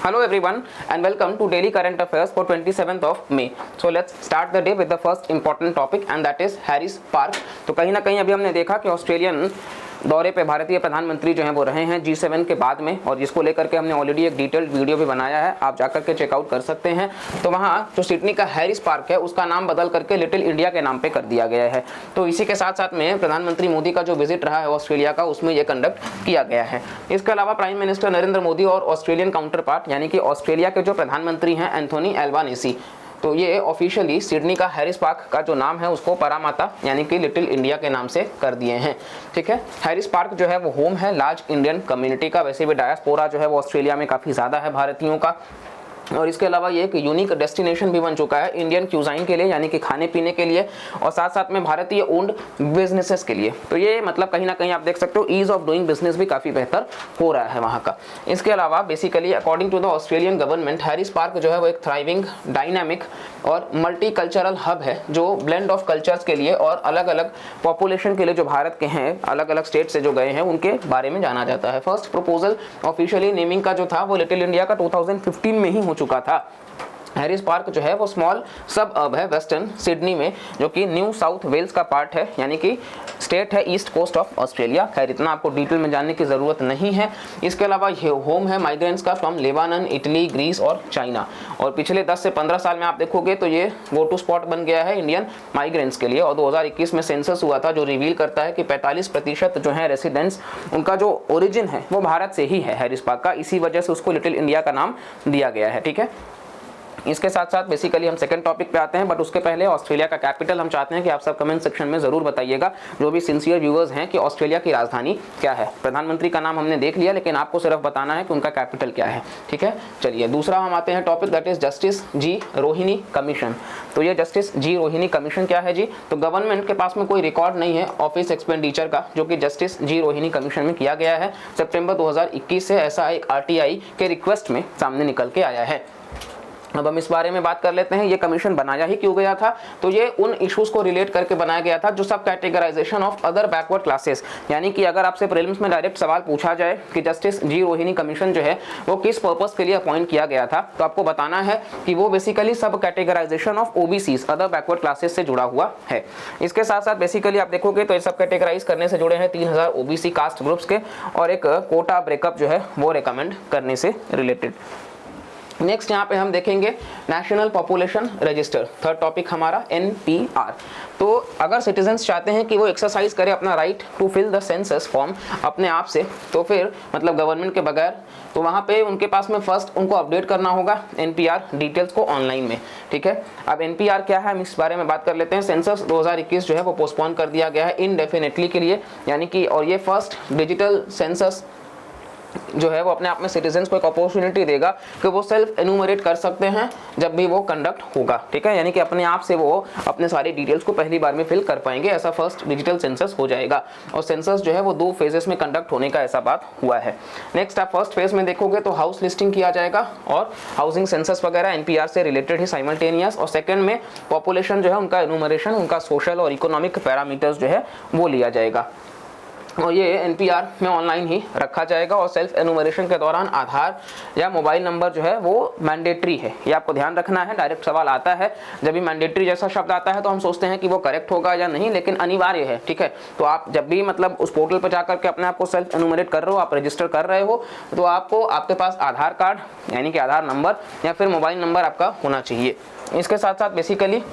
Hello everyone and welcome to Daily Current Affairs for 27th of May. So let's start the day with the first important topic and that is Harris park. तो कहीं ना कहीं अभी हमने देखा कि Australian दौरे पे भारतीय प्रधानमंत्री जो हैं वो रहे हैं G7 के बाद में, और जिसको लेकर के हमने ऑलरेडी एक डिटेल्ड वीडियो भी बनाया है, आप जाकर के चेकआउट कर सकते हैं। तो वहाँ जो सिडनी का हैरिस पार्क है उसका नाम बदल करके लिटिल इंडिया के नाम पे कर दिया गया है। तो इसी के साथ साथ में प्रधानमंत्री मोदी का जो विजिट रहा है ऑस्ट्रेलिया का, उसमें ये कंडक्ट किया गया है। इसके अलावा प्राइम मिनिस्टर नरेंद्र मोदी और ऑस्ट्रेलियन काउंटर पार्ट यानी कि ऑस्ट्रेलिया के जो प्रधानमंत्री हैं एंथोनी एल्बानीसी, तो ये ऑफिशियली सिडनी का हैरिस पार्क का जो नाम है उसको परामाता यानी कि लिटिल इंडिया के नाम से कर दिए हैं। ठीक है, हैरिस पार्क जो है वो होम है लार्ज इंडियन कम्युनिटी का। वैसे भी डायस्पोरा जो है वो ऑस्ट्रेलिया में काफ़ी ज़्यादा है भारतीयों का, और इसके अलावा ये एक यूनिक डेस्टिनेशन भी बन चुका है इंडियन क्यूजाइन के लिए यानी कि खाने पीने के लिए, और साथ साथ में भारतीय ओन्ड बिजनेसेस के लिए। तो ये मतलब कहीं ना कहीं आप देख सकते हो ईज ऑफ डूइंग बिजनेस भी काफ़ी बेहतर हो रहा है वहाँ का। इसके अलावा basically according to the Australian government, Harris Park जो है वो एक थ्राइविंग, डायनामिक और मल्टी कल्चरल हब है जो ब्लेंड ऑफ कल्चर्स के लिए और अलग अलग पॉपुलेशन के लिए जो भारत के हैं, अलग अलग स्टेट से जो गए हैं, उनके बारे में जाना जाता है। फर्स्ट प्रपोजल ऑफिशियली नेमिंग का जो था वो लिटिल इंडिया का 2015 में ही हो चुका था। हैरिस पार्क जो है वो स्मॉल सब अर्ब है वेस्टर्न सिडनी में, जो कि न्यू साउथ वेल्स का पार्ट है यानी कि स्टेट है ईस्ट कोस्ट ऑफ ऑस्ट्रेलिया। खैर इतना आपको डिटेल में जानने की ज़रूरत नहीं है। इसके अलावा ये होम है माइग्रेंट्स का फ्रॉम लेबानन, इटली, ग्रीस और चाइना, और पिछले 10 से 15 साल में आप देखोगे तो ये गो टू स्पॉट बन गया है इंडियन माइग्रेंट्स के लिए। और 2021 में सेंसस हुआ था जो रिवील करता है कि 45% जो है रेसिडेंट्स, उनका जो ओरिजिन है वो भारत से ही है हैरिस पार्क का। इसी वजह से उसको लिटिल इंडिया का नाम दिया गया है। ठीक है, इसके साथ साथ बेसिकली हम सेकंड टॉपिक पे आते हैं, बट उसके पहले ऑस्ट्रेलिया का कैपिटल हम चाहते हैं कि आप सब कमेंट सेक्शन में ज़रूर बताइएगा, जो भी सिंसियर व्यूअर्स हैं, कि ऑस्ट्रेलिया की राजधानी क्या है। प्रधानमंत्री का नाम हमने देख लिया, लेकिन आपको सिर्फ बताना है कि उनका कैपिटल क्या है। ठीक है, चलिए दूसरा हम आते हैं topic, that is justice G Rohini commission. तो ये जस्टिस जी रोहिणी कमीशन क्या है जी? तो गवर्नमेंट के पास में कोई रिकॉर्ड नहीं है ऑफिस एक्सपेंडिचर का, जो कि जस्टिस जी रोहिणी कमीशन में किया गया है। सितंबर 2021 से ऐसा एक RTI के रिक्वेस्ट में सामने निकल के आया है। अब हम इस बारे में बात कर लेते हैं, ये कमीशन बनाया ही क्यों गया था? तो ये उन इश्यूज को रिलेट करके बनाया गया था जो सब categorisation of other backward classes, यानी कि अगर आपसे प्रीलिम्स में डायरेक्ट सवाल पूछा जाए कि जस्टिस जी रोहिणी कमीशन जो है वो किस पर्पस के लिए अपॉइंट किया गया था, तो आपको बताना है कि वो basically sub categorisation of OBCs, other backward classes से जुड़ा हुआ है। इसके साथ साथ बेसिकली आप देखोगे तो ये सब कैटेगराइज करने से जुड़े हैं 3000 OBC कास्ट ग्रुप्स के, और एक कोटा ब्रेकअप जो है वो रिकमेंड करने से रिलेटेड। नेक्स्ट यहाँ पे हम देखेंगे national population register, third topic हमारा NPR। तो अगर सिटीजन्स चाहते हैं कि वो एक्सरसाइज करें अपना right to fill the census form अपने आप से, तो फिर मतलब गवर्नमेंट के बगैर, तो वहाँ पे उनके पास में फर्स्ट उनको अपडेट करना होगा NPR डिटेल्स को ऑनलाइन में। ठीक है, अब NPR क्या है हम इस बारे में बात कर लेते हैं। सेंसस 2021 जो है वो पोस्टपोन कर दिया गया है इनडेफिनेटली के लिए, यानी कि, और ये फर्स्ट डिजिटल सेंसस जो है वो अपने आप में सिटीजन्स को एक अपॉर्चुनिटी देगा कि वो सेल्फ एनुमरेट कर सकते हैं जब भी वो कंडक्ट होगा। ठीक है, यानी कि अपने आप से वो अपने सारी डिटेल्स को पहली बार में फिल कर पाएंगे। ऐसा फर्स्ट डिजिटल सेंसस हो जाएगा, और सेंसस जो है वो 2 फेजेस में कंडक्ट होने का ऐसा बात हुआ है। नेक्स्ट आप फर्स्ट फेज में देखोगे तो हाउस लिस्टिंग किया जाएगा और हाउसिंग सेंसस वगैरह NPR से रिलेटेड ही साइमल्टेनियस, और सेकेंड में पॉपुलेशन जो है उनका एनुमरेशन, उनका सोशल और इकोनॉमिक पैरामीटर्स जो है वो लिया जाएगा, और ये NPR में ऑनलाइन ही रखा जाएगा। और सेल्फ एनुमरेशन के दौरान आधार या मोबाइल नंबर जो है वो मैंडेटरी है, ये आपको ध्यान रखना है। डायरेक्ट सवाल आता है, जब भी मैंडेटरी जैसा शब्द आता है तो हम सोचते हैं कि वो करेक्ट होगा या नहीं, लेकिन अनिवार्य है। ठीक है, तो आप जब भी मतलब उस पोर्टल पर जाकर के अपने आप को सेल्फ एनुमरेट कर रहे हो, आप रजिस्टर कर रहे हो, तो आपको आपके पास आधार कार्ड यानी कि आधार नंबर या फिर मोबाइल नंबर आपका होना चाहिए। इसके साथ साथ बेसिकली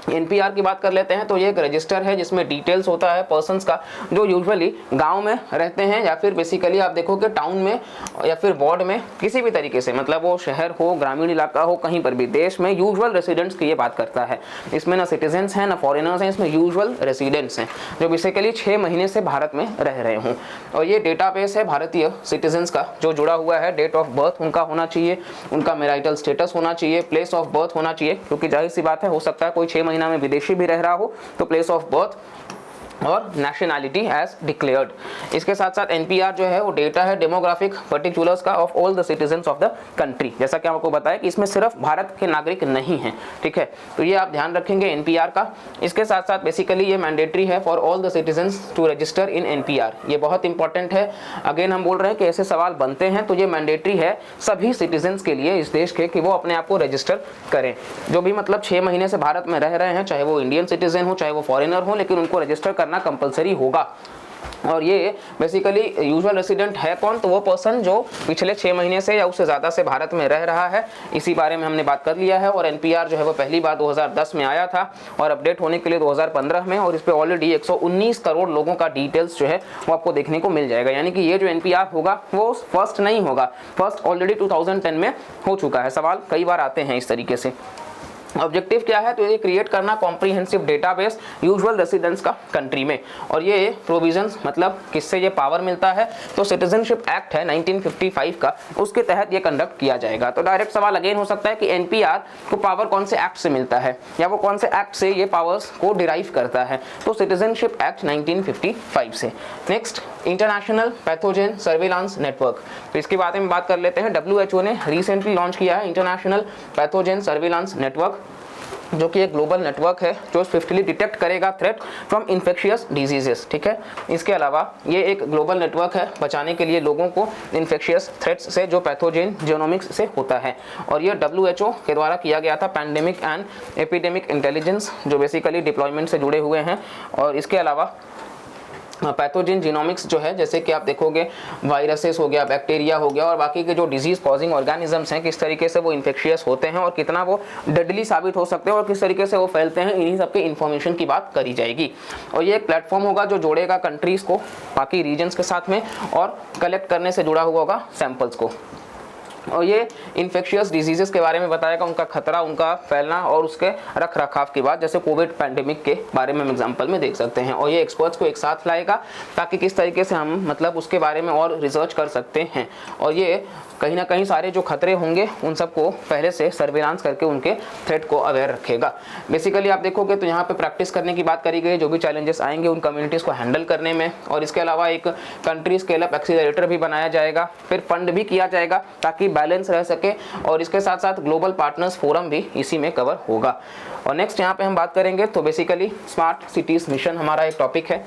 NPR की बात कर लेते हैं, तो ये एक रजिस्टर है जिसमें डिटेल्स होता है पर्सन्स का जो यूजुअली गांव में रहते हैं, या फिर बेसिकली आप देखोगे टाउन में या फिर वार्ड में, किसी भी तरीके से, मतलब वो शहर हो, ग्रामीण इलाका हो, कहीं पर भी देश में यूजुअल रेसिडेंट्स की ये बात करता है। इसमें ना सिटीजन्स हैं ना फॉरेनर्स हैं, इसमें यूजुअल रेसिडेंट्स हैं जो बेसिकली 6 महीने से भारत में रह रहे हों। और ये डेटाबेस है भारतीय सिटीजन्स का जो जुड़ा हुआ है। डेट ऑफ बर्थ उनका होना चाहिए, उनका मैरिटल स्टेटस होना चाहिए, प्लेस ऑफ बर्थ होना चाहिए, क्योंकि जाहिर सी बात है हो सकता है कोई 6 महीना में विदेशी भी रह रहा हो, तो प्लेस ऑफ बर्थ और नेशनैलिटी एज डिक्लेयर्ड। इसके साथ साथ एनपीआर जो है वो डेटा है डेमोग्राफिक पर्टिकुलर्स का of all the citizens of the country. जैसा कि आपको बताया कि इसमें सिर्फ भारत के नागरिक नहीं हैं, ठीक है, तो ये आप ध्यान रखेंगे एनपीआर का। इसके साथ साथ बेसिकली ये मैंडेटरी है for all the citizens to register in NPR. ये बहुत इंपॉर्टेंट है। अगेन हम बोल रहे हैं कि ऐसे सवाल बनते हैं तो ये मैंडेटरी है सभी सिटीजन्स के लिए इस देश के कि वो अपने आप को रजिस्टर करें। जो भी मतलब 6 महीने से भारत में रह रहे हैं, चाहे वो इंडियन सिटीजन हो चाहे वो फॉरेनर हो, लेकिन उनको रजिस्टर करना कंपलसरी होगा। और ये बेसिकली यूजुअल रेसिडेंट है कौन, तो वो पर्सन जो पिछले 6 महीने से या उससे ज़्यादा से भारत में रह रहा है। इसी बारे में हमने बात कर लिया है। और एनपीआर जो है वो पहली बार 2010 में आया था और अपडेट होने के लिए 2015 में, और इस पर ऑलरेडी 119 करोड़ लोगों का डिटेल्स जो है वो आपको देखने को मिल जाएगा। यानी कि ये जो एनपीआर होगा वो फर्स्ट नहीं होगा, फर्स्ट ऑलरेडी 2010 में हो चुका है। सवाल कई बार आते हैं इस तरीके से। ऑब्जेक्टिव क्या है, तो ये क्रिएट करना कॉम्प्रिहेंसिव डेटाबेस यूजुअल रेसिडेंट्स का कंट्री में। और ये प्रोविजंस मतलब किससे ये पावर मिलता है, तो सिटीजनशिप एक्ट है 1955 का, उसके तहत ये कंडक्ट किया जाएगा। तो डायरेक्ट सवाल अगेन हो सकता है कि एनपीआर को पावर कौन से एक्ट से मिलता है या वो कौन से एक्ट से ये पावर्स को डिराइव करता है, तो सिटीजनशिप एक्ट 1955 से। Next, international pathogen surveillance network. तो इसके बारे में बात कर लेते हैं। WHO ने रिसेंटली लॉन्च किया है इंटरनेशनल पैथोजन सर्विलांस नेटवर्क, जो कि एक ग्लोबल नेटवर्क है जो स्विफ्टली डिटेक्ट करेगा थ्रेट फ्रॉम इन्फेक्शियस डिजीजेस, ठीक है। इसके अलावा ये एक ग्लोबल नेटवर्क है बचाने के लिए लोगों को इन्फेक्शियस थ्रेट्स से जो पैथोजेन जीनोमिक्स से होता है। और ये WHO के द्वारा किया गया था, पैंडेमिक एंड एपिडेमिक इंटेलिजेंस, जो बेसिकली डिप्लॉयमेंट से जुड़े हुए हैं। और इसके अलावा पैथोजन जीनोमिक्स जो है, जैसे कि आप देखोगे वायरसेस हो गया, बैक्टीरिया हो गया और बाकी के जो डिजीज कॉजिंग ऑर्गेनिजम्स हैं, किस तरीके से वो इन्फेक्शियस होते हैं और कितना वो डेडली साबित हो सकते हैं और किस तरीके से वो फैलते हैं, इन्हीं सब के इन्फॉर्मेशन की बात करी जाएगी। और ये एक प्लेटफॉर्म होगा जो जोड़ेगा कंट्रीज को बाकी रीजन्स के साथ में और कलेक्ट करने से जुड़ा हुआ होगा सैंपल्स को। और ये इन्फेक्शियस डिजीजेस के बारे में बताएगा, उनका खतरा, उनका फैलना और उसके रख रखाव की बात, जैसे कोविड पैंडेमिक के बारे में हम एग्जांपल में देख सकते हैं। और ये एक्सपर्ट्स को एक साथ लाएगा ताकि किस तरीके से हम मतलब उसके बारे में और रिसर्च कर सकते हैं। और ये कहीं ना कहीं सारे जो खतरे होंगे उन सबको पहले से सर्विलांस करके उनके थ्रेट को अवेयर रखेगा। बेसिकली आप देखोगे तो यहाँ पे प्रैक्टिस करने की बात करी गई, जो भी चैलेंजेस आएंगे उन कम्युनिटीज़ को हैंडल करने में। और इसके अलावा एक कंट्री स्केल अप एक्सीलरेटर भी बनाया जाएगा, फिर फंड भी किया जाएगा ताकि बैलेंस रह सके। और इसके साथ साथ ग्लोबल पार्टनर्स फोरम भी इसी में कवर होगा। और नेक्स्ट यहाँ पे हम बात करेंगे तो बेसिकली स्मार्ट सिटीज़ मिशन हमारा एक टॉपिक है।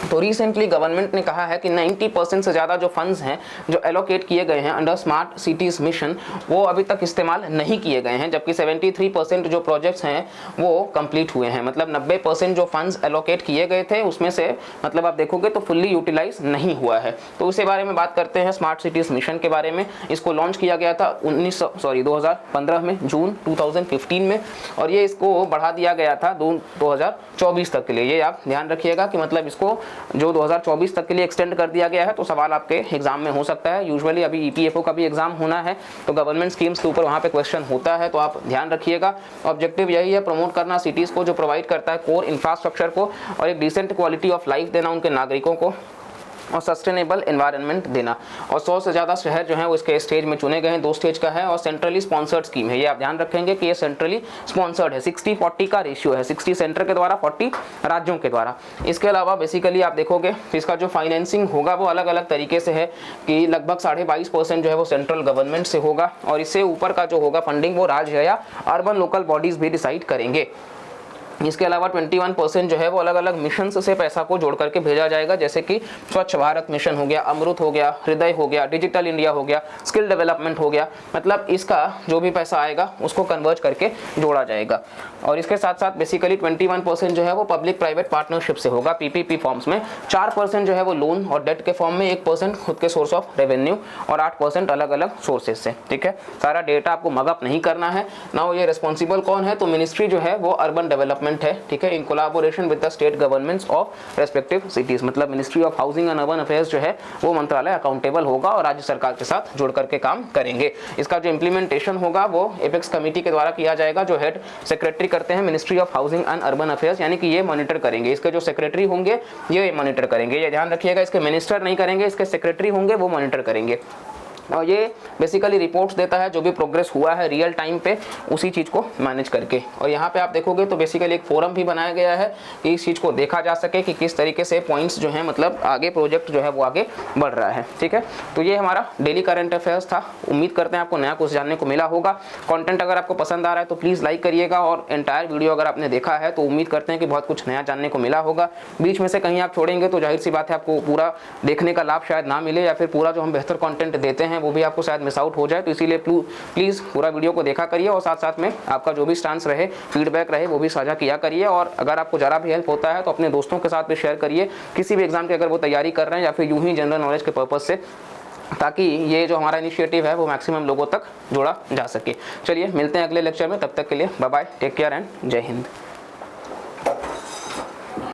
तो रिसेंटली गवर्नमेंट ने कहा है कि 90% से ज़्यादा जो फंड्स हैं जो एलोकेट किए गए हैं अंडर स्मार्ट सिटीज़ मिशन, वो अभी तक इस्तेमाल नहीं किए गए हैं, जबकि 73% जो प्रोजेक्ट्स हैं वो कंप्लीट हुए हैं। मतलब 90% जो फंड्स एलोकेट किए गए थे उसमें से मतलब आप देखोगे तो फुल्ली यूटिलाइज नहीं हुआ है। तो उसी बारे में बात करते हैं, स्मार्ट सिटीज़ मिशन के बारे में। इसको लॉन्च किया गया था 2015 में, जून 2015 में, और ये इसको बढ़ा दिया गया था 2024 तक के लिए। ये आप ध्यान रखिएगा कि मतलब इसको जो 2024 तक के लिए एक्सटेंड कर दिया गया है। तो सवाल आपके एग्जाम में हो सकता है। यूजुअली अभी EPFO का भी एग्जाम होना है तो गवर्नमेंट स्कीम्स के ऊपर वहाँ पे क्वेश्चन होता है, तो आप ध्यान रखिएगा। ऑब्जेक्टिव यही है, प्रमोट करना सिटीज़ को जो प्रोवाइड करता है कोर इंफ्रास्ट्रक्चर को, और एक डिसेंट क्वालिटी ऑफ लाइफ देना उनके नागरिकों को, और सस्टेनेबल एनवायरनमेंट देना। और 100 से ज़्यादा शहर जो हैं वो इसके स्टेज में चुने गए हैं, 2 स्टेज का है और सेंट्रली स्पॉन्सर्ड स्कीम है। ये आप ध्यान रखेंगे कि ये सेंट्रली स्पॉन्सर्ड है, 60-40 का रेशियो है, 60 सेंटर के द्वारा 40 राज्यों के द्वारा। इसके अलावा बेसिकली आप देखोगे इसका जो फाइनेंसिंग होगा वो अलग अलग तरीके से है कि लगभग 22.5% जो है वो सेंट्रल गवर्नमेंट से होगा, और इससे ऊपर का जो होगा फंडिंग वो राज्य या अर्बन लोकल बॉडीज़ भी डिसाइड करेंगे। इसके अलावा 21% जो है वो अलग अलग मिशन से पैसा को जोड़ करके भेजा जाएगा, जैसे कि स्वच्छ भारत मिशन हो गया, अमृत हो गया, हृदय हो गया, डिजिटल इंडिया हो गया, स्किल डेवलपमेंट हो गया। मतलब इसका जो भी पैसा आएगा उसको कन्वर्ट करके जोड़ा जाएगा। और इसके साथ साथ बेसिकली 21% जो है वो पब्लिक प्राइवेट पार्टनरशिप से होगा, PPP फॉर्म्स में, 4% जो है वो लोन और डेट के फॉर्म में, 1% खुद के सोर्स ऑफ रेवेन्यू और 8% अलग अलग सोर्सेज से। ठीक है, सारा डेटा आपको मगअप नहीं करना है ना। ये रिस्पॉन्सिबल कौन है, तो मिनिस्ट्री जो है वो अर्बन डेवलपमेंट है, ठीक है, in collaboration with the state governments of respective cities. मतलब ministry of housing and urban affairs जो है वो मंत्रालय अकाउंटेबल होगा और राज्य सरकार के साथ जुड़ करके काम करेंगे। इसका जो इम्प्लीमेंटेशन होगा वो एपेक्स कमेटी के द्वारा किया जाएगा, जो हेड सेक्रेटरी करते हैं ministry of housing and urban affairs, यानी कि ये मॉनिटर करेंगे। इसके जो सेक्रेटरी होंगे ये मॉनिटर करेंगे, ये ध्यान रखिएगा। इसके मिनिस्टर नहीं करेंगे, इसके सेक्रेटरी होंगे वो मॉनिटर करेंगे। और ये बेसिकली रिपोर्ट्स देता है जो भी प्रोग्रेस हुआ है रियल टाइम पे उसी चीज़ को मैनेज करके। और यहाँ पे आप देखोगे तो बेसिकली एक फोरम भी बनाया गया है कि इस चीज़ को देखा जा सके कि किस तरीके से पॉइंट्स जो हैं मतलब आगे प्रोजेक्ट जो है वो आगे बढ़ रहा है। ठीक है, तो ये हमारा डेली करंट अफेयर्स था। उम्मीद करते हैं आपको नया कुछ जानने को मिला होगा। कंटेंट अगर आपको पसंद आ रहा है तो प्लीज़ लाइक करिएगा, और एंटायर वीडियो अगर आपने देखा है तो उम्मीद करते हैं कि बहुत कुछ नया जानने को मिला होगा। बीच में से कहीं आप छोड़ेंगे तो जाहिर सी बात है आपको पूरा देखने का लाभ शायद ना मिले, या फिर पूरा जो हम बेहतर कंटेंट देते हैं वो भी आपको शायद मिस आउट हो जाए। तो इसीलिए प्लीज़ पूरा वीडियो को देखा करिए, और साथ साथ में आपका जो भी स्टांस रहे, फीडबैक रहे, वो भी साझा किया करिए। और अगर आपको ज़रा भी हेल्प होता है तो अपने दोस्तों के साथ भी शेयर करिए, किसी भी एग्जाम की अगर वो तैयारी कर रहे हैं या फिर यूं ही जनरल नॉलेज के पर्पज़ से, ताकि ये जो हमारा इनिशिएटिव है वो मैक्सिमम लोगों तक जोड़ा जा सके। चलिए मिलते हैं अगले लेक्चर में, तब तक के लिए bye bye, take care and Jai Hind.